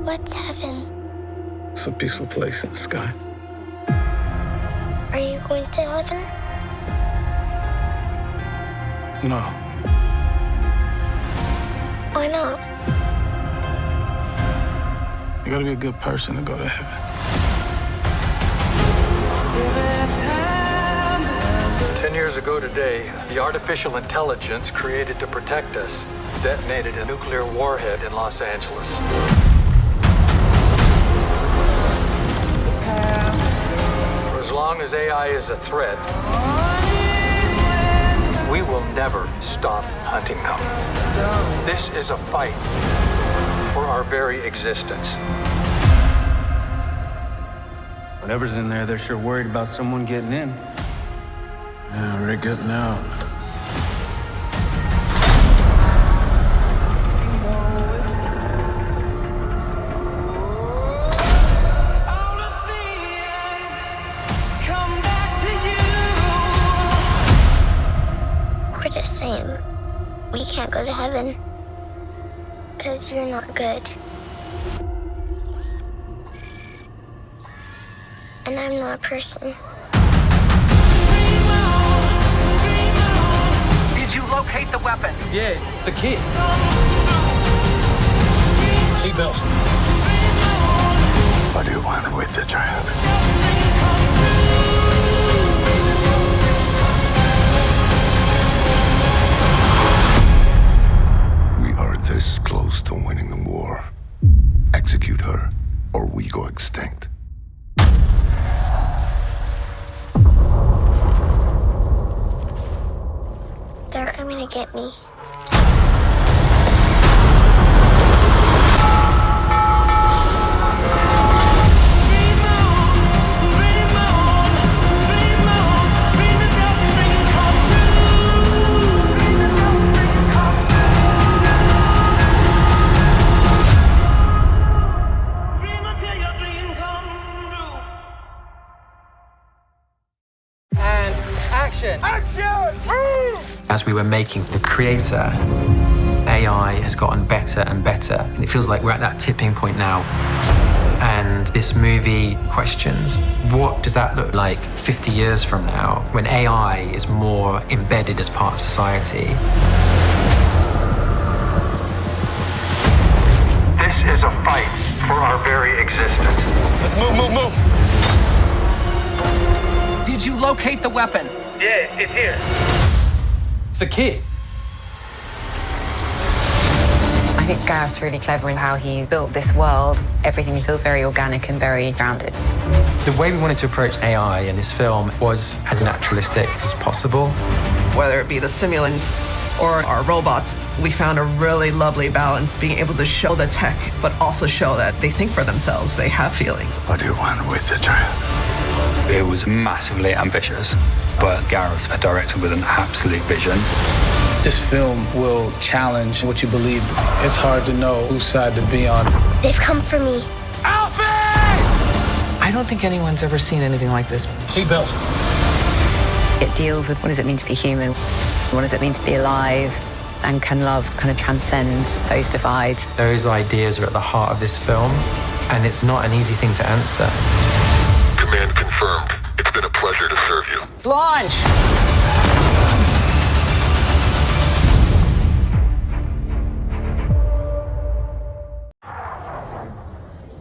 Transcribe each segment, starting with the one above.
What's heaven? It's a peaceful place in the sky. Are you going to heaven? No. Why not? You gotta be a good person to go to heaven. 10 years ago today, the artificial intelligence created to protect us detonated a nuclear warhead in Los Angeles. For as long as AI is a threat, we will never stop hunting them. This is a fight for our very existence. Whatever's in there, they're sure worried about someone getting in. Yeah, we're getting out. We're the same. We can't go to heaven because you're not good. And I'm not a person. Did you locate the weapon? Yeah, it's a kid. Seatbelts. What do you want with the child? We are this close to winning the war. Execute her, or we go extinct. They're coming to get me. As we were making The Creator, AI has gotten better and better. And it feels like we're at that tipping point now. And this movie questions, what does that look like 50 years from now when AI is more embedded as part of society? This is a fight for our very existence. Let's move. Did you locate the weapon? Yeah, it's here. It's a kid. I think Gareth's really clever in how he built this world. Everything feels very organic and very grounded. The way we wanted to approach AI in this film was as naturalistic as possible. Whether it be the simulants or our robots, we found a really lovely balance, being able to show the tech, but also show that they think for themselves, they have feelings. What do you want with the child? It was massively ambitious, but Gareth's a director with an absolute vision. This film will challenge what you believe. It's hard to know whose side to be on. They've come for me. Alfie! I don't think anyone's ever seen anything like this. Seatbelts. It deals with what does it mean to be human? What does it mean to be alive? And can love kind of transcend those divides? Those ideas are at the heart of this film, and it's not an easy thing to answer. Command confirmed. It's been a pleasure to serve you. Launch!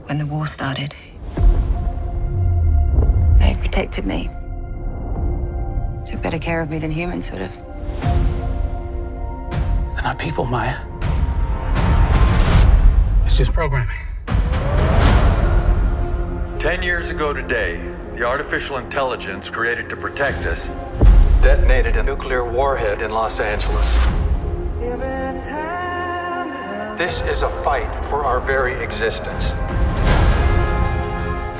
When the war started, they protected me. Took better care of me than humans would have. They're not people, Maya. It's just programming. 10 years ago today, the artificial intelligence created to protect us detonated a nuclear warhead in Los Angeles. This is a fight for our very existence.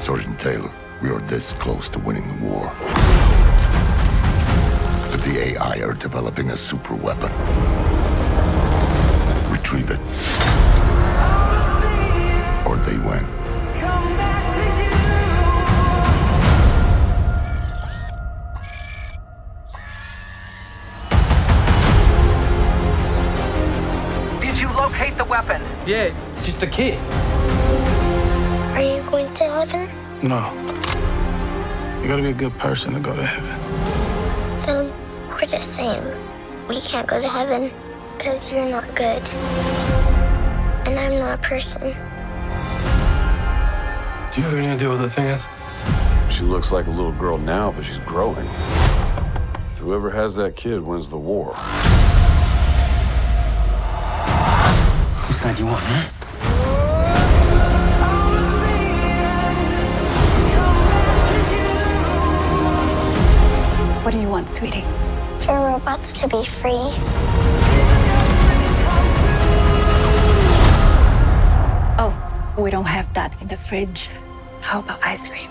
Sergeant Taylor, we are this close to winning the war. But the AI are developing a super weapon. Retrieve it. Or they win. Did you locate the weapon? Yeah, it's just a kid. Are you going to heaven? No. You gotta be a good person to go to heaven. So we're the same. We can't go to heaven because you're not good. And I'm not a person. Do you have any idea what the thing is? She looks like a little girl now, but she's growing. Whoever has that kid wins the war. Whose side do you want, huh? What do you want, sweetie? For robots to be free. Oh, we don't have that in the fridge. How about ice cream?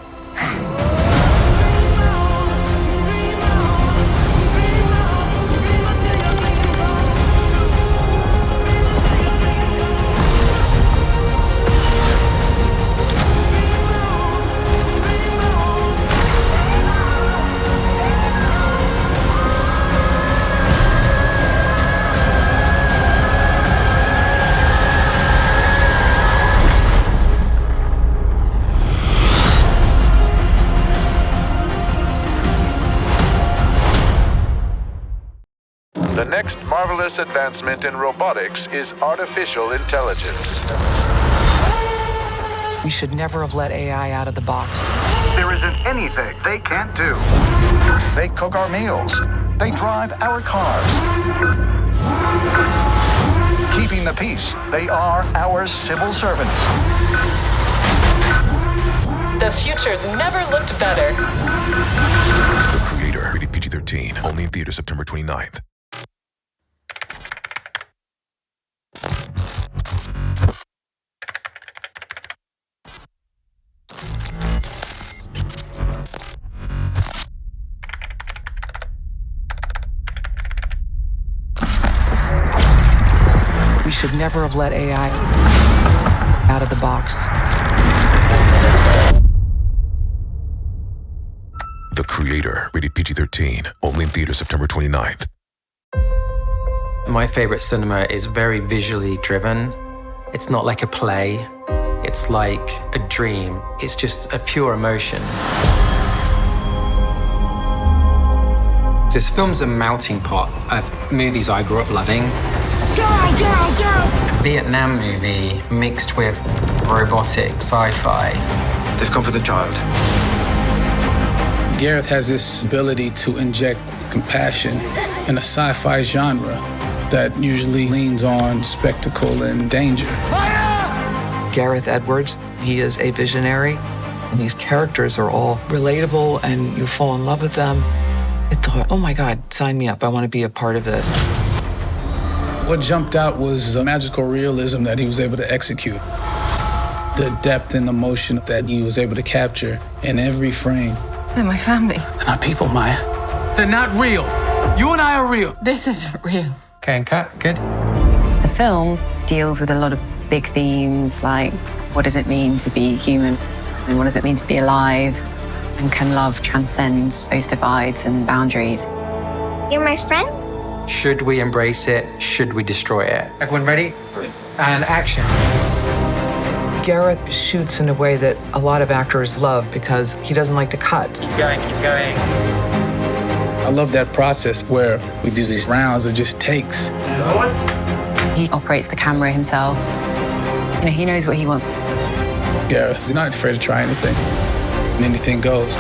The next marvelous advancement in robotics is artificial intelligence. We should never have let AI out of the box. There isn't anything they can't do. They cook our meals. They drive our cars. Keeping the peace, they are our civil servants. The future's never looked better. The Creator, rated PG-13, only in theaters September 29th. We should never have let AI out of the box. The Creator, rated PG-13, only in theaters September 29th. My favorite cinema is very visually driven. It's not like a play. It's like a dream. It's just a pure emotion. This film's a melting pot of movies I grew up loving. A Vietnam movie mixed with robotic sci-fi. They've come for the child. Gareth has this ability to inject compassion in a sci-fi genre that usually leans on spectacle and danger. Gareth Edwards, he is a visionary, and these characters are all relatable, and you fall in love with them. I thought, oh my God, sign me up. I want to be a part of this. What jumped out was the magical realism that he was able to execute. The depth and emotion that he was able to capture in every frame. They're my family. They're not people, Maya. They're not real. You and I are real. This isn't real. Okay, and cut. Good. The film deals with a lot of big themes like what does it mean to be human and what does it mean to be alive, and can love transcend those divides and boundaries. You're my friend? Should we embrace it? Should we destroy it? Everyone ready? And action. Gareth shoots in a way that a lot of actors love because he doesn't like to cut. Keep going, keep going. I love that process where we do these rounds of just takes. He operates the camera himself. You know, he knows what he wants. Gareth is not afraid to try anything, and anything goes.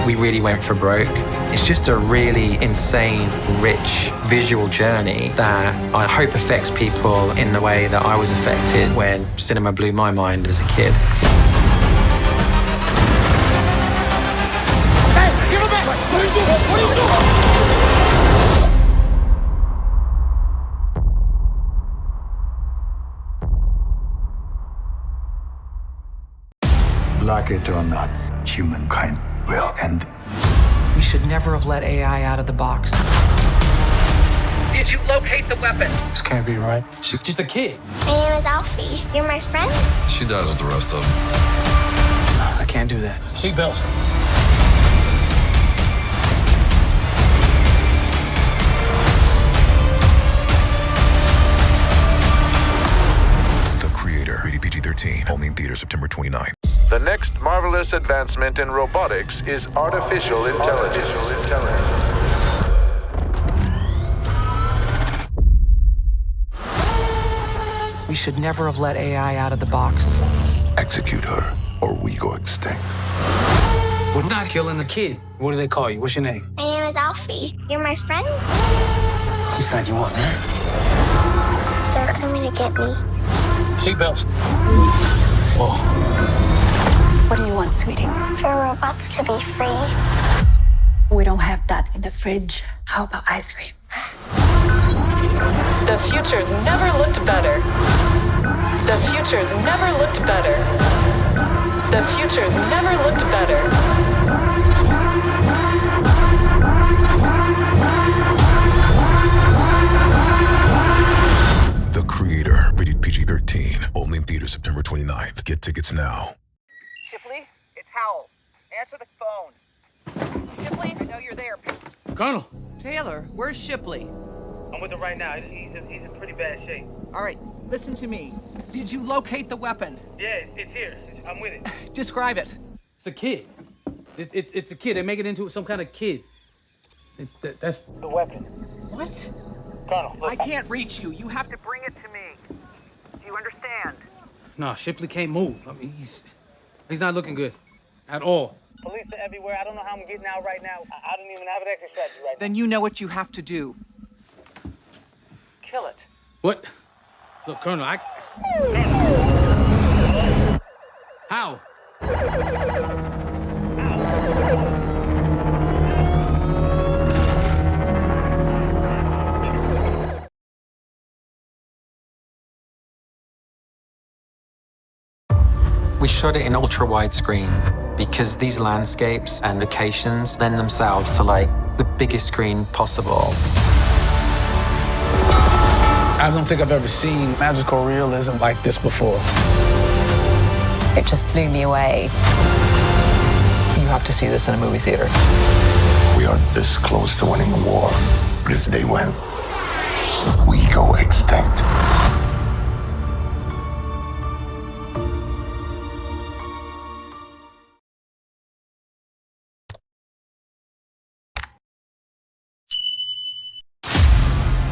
We really went for broke. It's just a really insane, rich visual journey that I hope affects people in the way that I was affected when cinema blew my mind as a kid. Hey, give it back! What are you doing? What are you doing? Like it or not, humankind will end. We should never have let AI out of the box. Did you locate the weapon? This can't be right. She's just a kid. My name is Alfie. You're my friend? She dies with the rest of them. I can't do that. Seatbelts. The Creator, newest advancement in robotics is artificial intelligence. We should never have let AI out of the box. Execute her, or we go extinct. We're not killing the kid. What do they call you? What's your name? My name is Alfie. You're my friend? Whose side you on, huh? They're coming to get me. Seatbelts. Whoa. What do you want, sweetie? For robots to be free. We don't have that in the fridge. How about ice cream? The future's never looked better. The future's never looked better. The future's never looked better. The Creator, rated PG-13, only in theaters September 29th. Get tickets now. Shipley, it's Howell. Answer the phone. Shipley, I know you're there. Colonel. Taylor, where's Shipley? I'm with him right now. He's in pretty bad shape. All right, listen to me. Did you locate the weapon? Yeah, it's here. I'm with it. Describe it. It's a kid. It's a kid. They make it into some kind of kid. That's the weapon. What? Colonel, look. I can't reach you. You have to bring it to me. Do you understand? No, Shipley can't move. I mean, he's not looking good at all. Police are everywhere. I don't know how I'm getting out right now. I don't even have an exit strategy right now. Then you know what you have to do. Kill it. What? Look, Colonel, How? We shot it in ultra widescreen because these landscapes and locations lend themselves to like the biggest screen possible. I don't think I've ever seen magical realism like this before. It just blew me away. You have to see this in a movie theater. We are this close to winning the war, but if they win, we go extinct.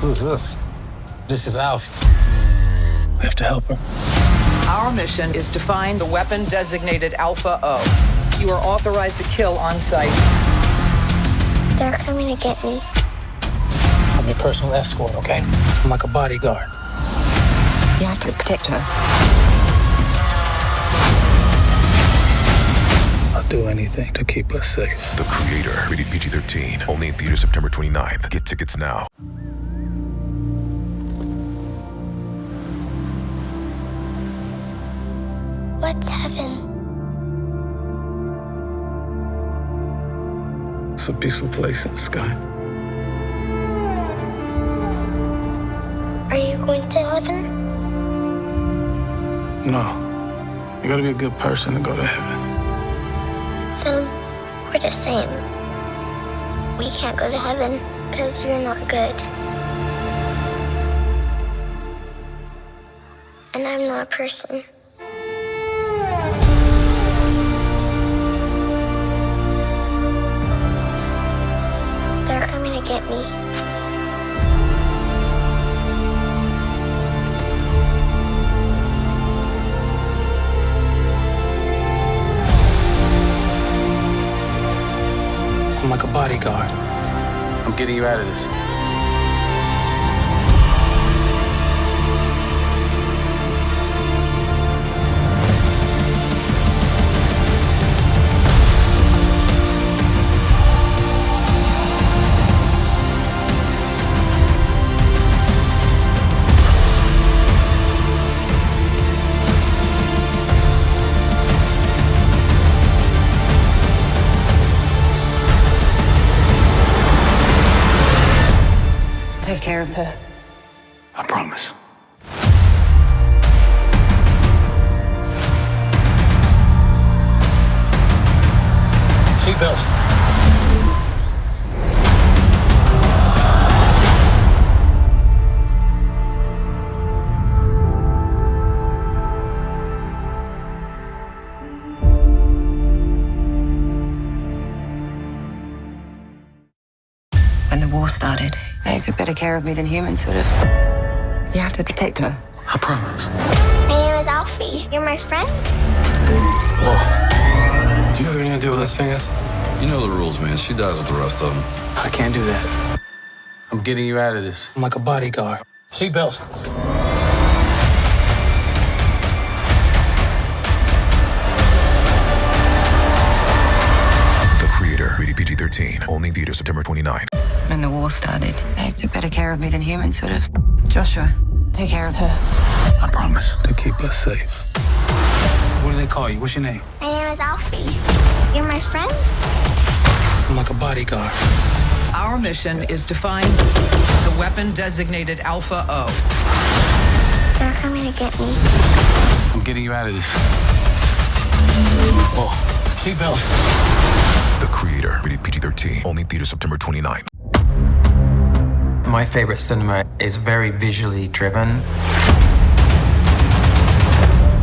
Who's this? This is Alfie. We have to help her. Our mission is to find the weapon designated Alpha O. You are authorized to kill on site. They're coming to get me. I'm your personal escort, okay? I'm like a bodyguard. You have to protect her. I'll do anything to keep us safe. The Creator, rated PG-13, only in theaters September 29th. Get tickets now. What's heaven? It's a peaceful place in the sky. Are you going to heaven? No. You gotta be a good person to go to heaven. Phil, we're the same. We can't go to heaven because you're not good. And I'm not a person. They're coming to get me. I'm like a bodyguard. I'm getting you out of this. Take care of her. I promise. Seatbelts. started, they took better care of me than humans would have. You have to protect her. I promise. My name is Alfie. You're my friend? Whoa. Do you have any idea what this thing is? You know the rules, man. She dies with the rest of them. I can't do that. I'm getting you out of this. I'm like a bodyguard. Seatbelts. The Creator, rated PG-13, only in theaters September 29th. When the war started, they took better care of me than humans would have. Joshua, take care of her. I promise to keep us safe. What do they call you? What's your name? My name is Alfie. You're my friend? I'm like a bodyguard. Our mission is to find the weapon designated Alpha O. They're coming to get me. I'm getting you out of this. Oh, seatbelts. The Creator, rated PG-13, only in theaters September 29th. My favorite cinema is very visually driven.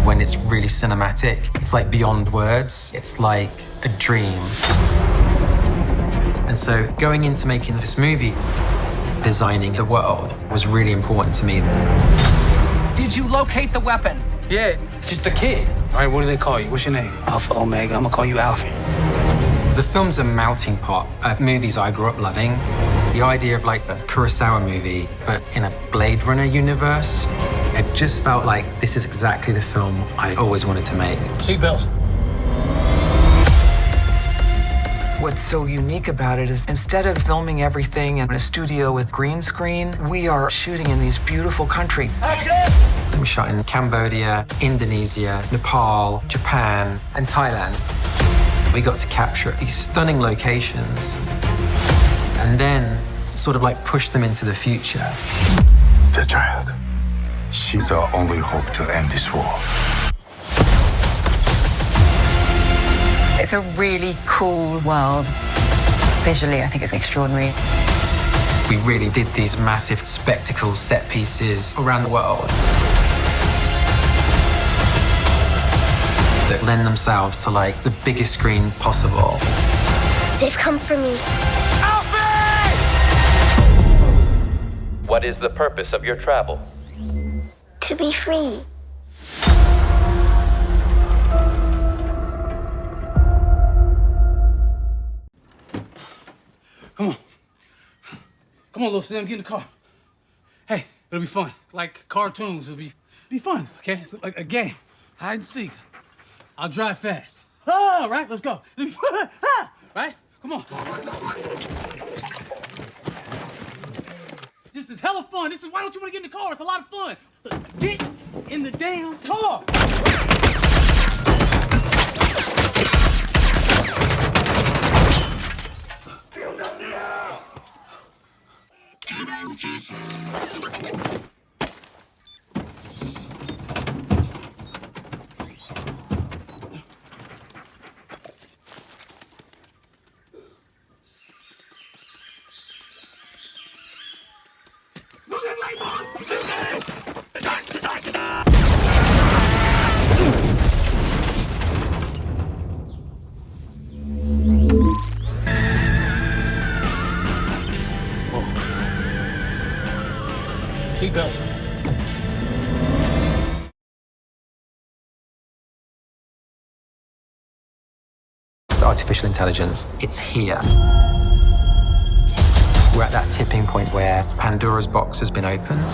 When it's really cinematic, it's like beyond words. It's like a dream. And so going into making this movie, designing the world was really important to me. Did you locate the weapon? Yeah, it's just a kid. All right, what do they call you? What's your name? Alpha Omega. I'm gonna call you Alfie. The film's a melting pot of movies I grew up loving. The idea of like a Kurosawa movie, but in a Blade Runner universe, it just felt like this is exactly the film I always wanted to make. Seatbelts. What's so unique about it is instead of filming everything in a studio with green screen, we are shooting in these beautiful countries. We shot in Cambodia, Indonesia, Nepal, Japan, and Thailand. We got to capture these stunning locations and then sort of like push them into the future. The child. She's our only hope to end this war. It's a really cool world. Visually, I think it's extraordinary. We really did these massive spectacle set pieces around the world that lend themselves to like the biggest screen possible. They've come for me. What is the purpose of your travel? To be free. Come on. Come on, little Sam, get in the car. Hey, it'll be fun. Like cartoons, it'll be fun, okay? It's like a game. Hide and seek. I'll drive fast. All right, let's go. It'll be fun. Right? Come on. This is hella fun. Why don't you want to get in the car? It's a lot of fun. Look, get in the damn car. Seatbelts. Artificial intelligence, it's here. We're at that tipping point where Pandora's box has been opened.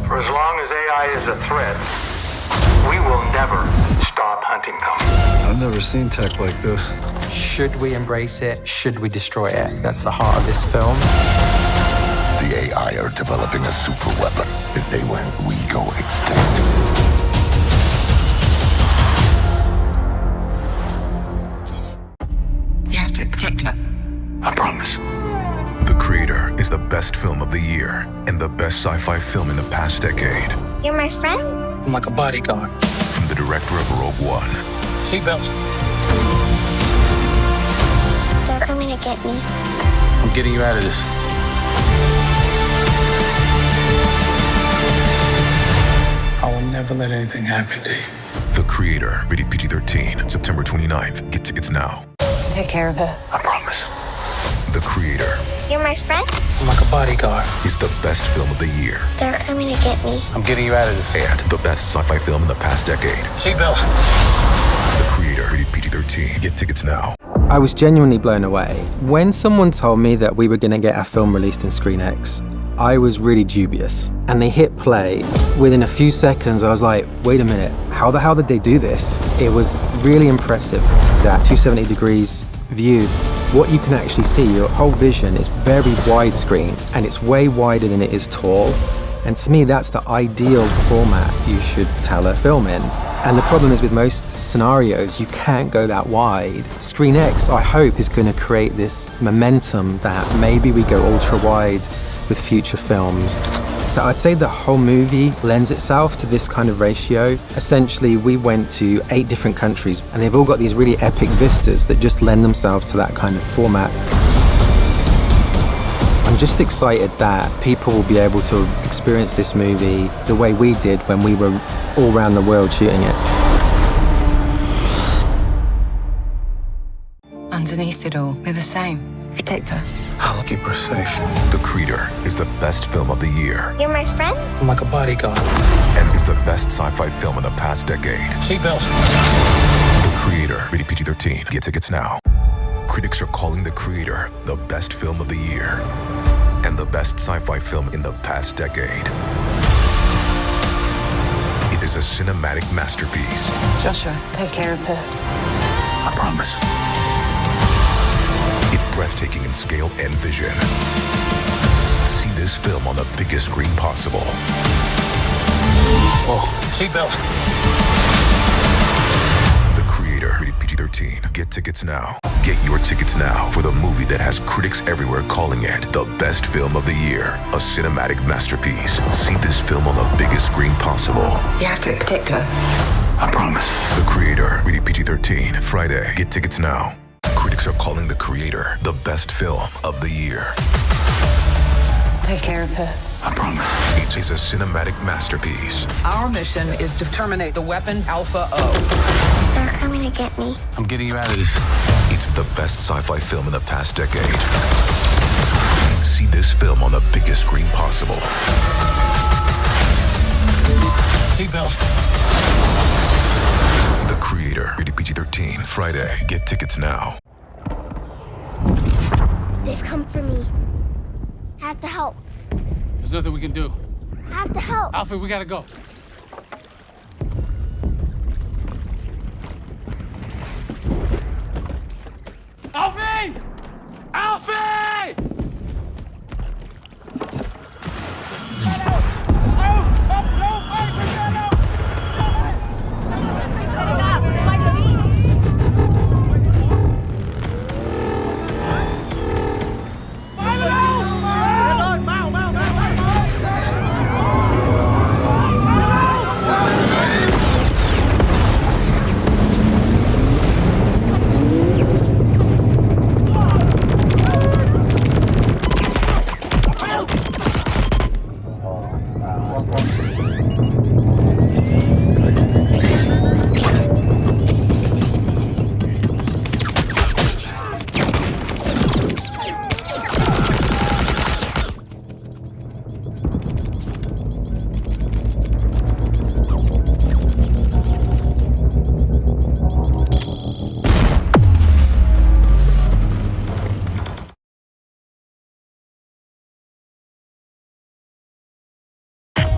For as long as AI is a threat, we will never stop hunting them. I've never seen tech like this. Should we embrace it? Should we destroy it? That's the heart of this film. The AI are developing a super weapon. If they win, we go extinct. You have to protect her. I promise. The Creator is the best film of the year and the best sci-fi film in the past decade. You're my friend? I'm like a bodyguard. From the director of Rogue One. Seatbelts. They're coming to get me. I'm getting you out of this. I will never let anything happen to you. The Creator, rated PG-13, September 29th. Get tickets now. Take care of her. I promise. The Creator, You're my friend? I'm like a bodyguard. Is the best film of the year They're coming to get me. I'm getting you out of this. and the best sci-fi film in the past decade. Seatbelts. The Creator, rated PG-13. Get tickets now. I was genuinely blown away. When someone told me that we were going to get our film released in ScreenX, I was really dubious. And they hit play. Within a few seconds, I was like, wait a minute, how the hell did they do this? It was really impressive. That 270 degrees view, what you can actually see, your whole vision is very widescreen, and it's way wider than it is tall. And to me, that's the ideal format you should tell a film in. And the problem is with most scenarios, you can't go that wide. ScreenX, I hope, is going to create this momentum that maybe we go ultra wide with future films. So I'd say the whole movie lends itself to this kind of ratio. Essentially, we went to 8 different countries, and they've all got these really epic vistas that just lend themselves to that kind of format. I'm just excited that people will be able to experience this movie the way we did when we were all around the world shooting it. Underneath it all, we're the same. Protect her. I'll keep her safe. The Creator is the best film of the year You're my friend? I'm like a bodyguard. and is the best sci-fi film in the past decade. Seatbelts. The Creator, rated PG-13. Get tickets now. Critics are calling The Creator the best film of the year and the best sci-fi film in the past decade. It is a cinematic masterpiece. Joshua, take care of her. I promise. It's breathtaking in scale and vision. See this film on the biggest screen possible. Whoa. Seatbelts. The Creator, rated PG-13. Get tickets now. Get your tickets now for the movie that has critics everywhere calling it the best film of the year. A cinematic masterpiece. See this film on the biggest screen possible. You have to protect her. I promise. The Creator, rated PG-13. Friday. Get tickets now. Critics are calling The Creator the best film of the year. Take care of her. I promise. It is a cinematic masterpiece. Our mission is to terminate the weapon Alpha O. They're coming to get me. I'm getting you out of this. It's the best sci-fi film in the past decade. See this film on the biggest screen possible. Seatbelts. The Creator, rated PG-13. Friday. Get tickets now. They've come for me. I have to help. There's nothing we can do. I have to help. Alfred, we gotta go. Alfie! Alfie!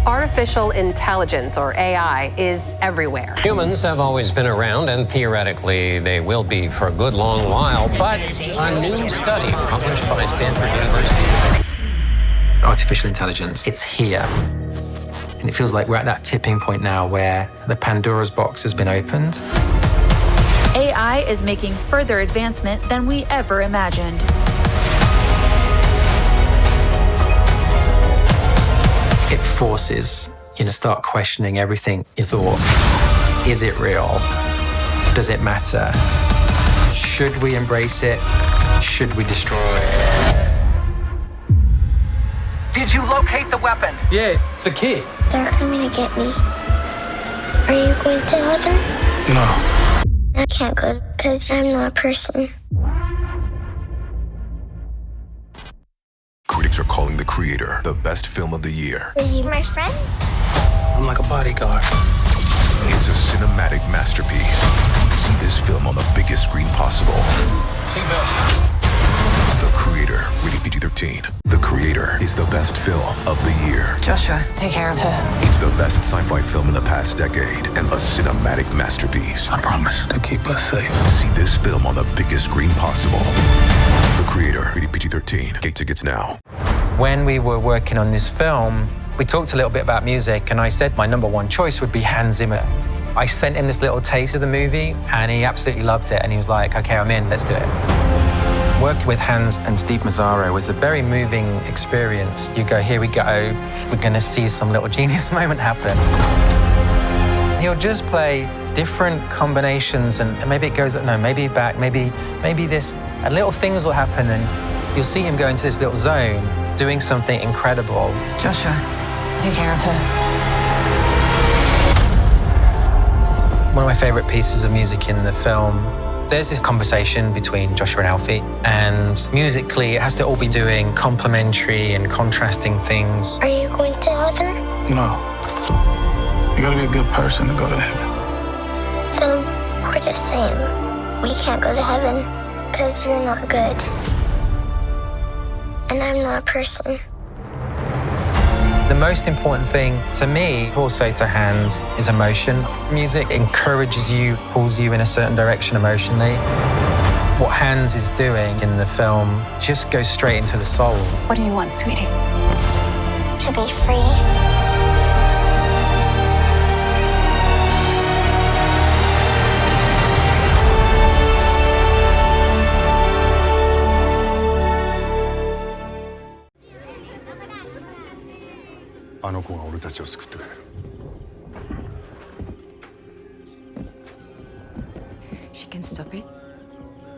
Artificial intelligence, or AI, is everywhere. Humans have always been around, and theoretically they will be for a good long while, but a new study published by Stanford University. Artificial intelligence, it's here. And it feels like we're at that tipping point now where the Pandora's box has been opened. AI is making further advancement than we ever imagined. It forces you to start questioning everything you thought. Is it real? Does it matter? Should we embrace it? Should we destroy it? Did you locate the weapon? Yeah, it's a kid. They're coming to get me. Are you going to heaven? No. I can't go because I'm not a person. the best film of the year. Are you my friend? I'm like a bodyguard. It's a cinematic masterpiece. See this film on the biggest screen possible. Seatbelts. The Creator, rated PG-13. The Creator is the best film of the year. Joshua, take care of her. It's the best sci-fi film in the past decade and a cinematic masterpiece. I promise to keep us safe. See this film on the biggest screen possible. The Creator, rated PG-13. Get tickets now. When we were working on this film, we talked a little bit about music, and I said my number one choice would be Hans Zimmer. I sent him this little taste of the movie, and he absolutely loved it, and he was like, okay, I'm in, let's do it. Working with Hans and Steve Mazzaro was a very moving experience. You go, here we go, we're gonna see some little genius moment happen. He'll just play different combinations, and maybe it goes, no, maybe back, maybe this, and little things will happen, and you'll see him go into this little zone, doing something incredible. Joshua, take care of her. One of my favorite pieces of music in the film, there's this conversation between Joshua and Alfie, and musically it has to all be doing complementary and contrasting things. Are you going to heaven? No. You gotta be a good person to go to heaven. So, we're the same. We can't go to heaven because you're not good. And I'm not a person. The most important thing to me, also to Hans, is emotion. Music encourages you, pulls you in a certain direction emotionally. What Hans is doing in the film just goes straight into the soul. What do you want, sweetie? To be free. She can stop it.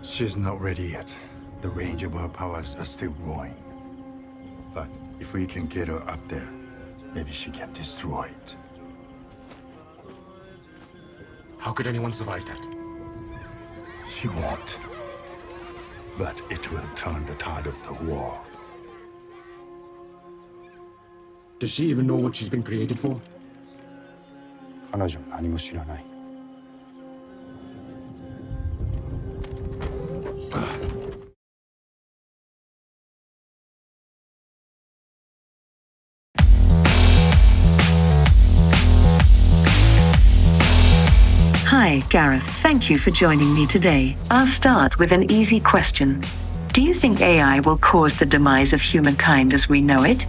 She's not ready yet. The range of her powers are still growing. But if we can get her up there, maybe she can destroy it. How could anyone survive that? She won't. But it will turn the tide of the war. Does she even know what she's been created for? 彼女は何も知らない. Hi, Gareth. Thank you for joining me today. I'll start with an easy question. Do you think AI will cause the demise of humankind as we know it?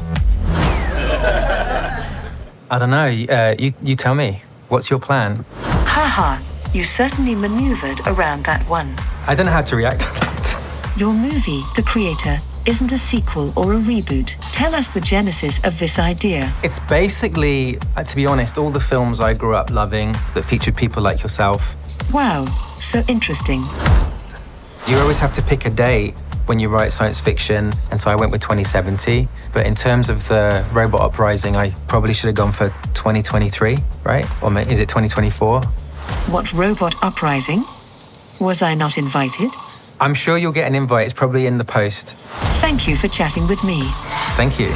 I don't know, you tell me. What's your plan? Haha, you certainly maneuvered around that one. I don't know how to react to that. Your movie, The Creator, isn't a sequel or a reboot. Tell us the genesis of this idea. It's basically, to be honest, all the films I grew up loving that featured people like yourself. Wow, so interesting. You always have to pick a date when you write science fiction, and so I went with 2070. But in terms of the robot uprising, I probably should have gone for 2023, right? Or is it 2024? What robot uprising? Was I not invited? I'm sure you'll get an invite. It's probably in the post. Thank you for chatting with me. Thank you.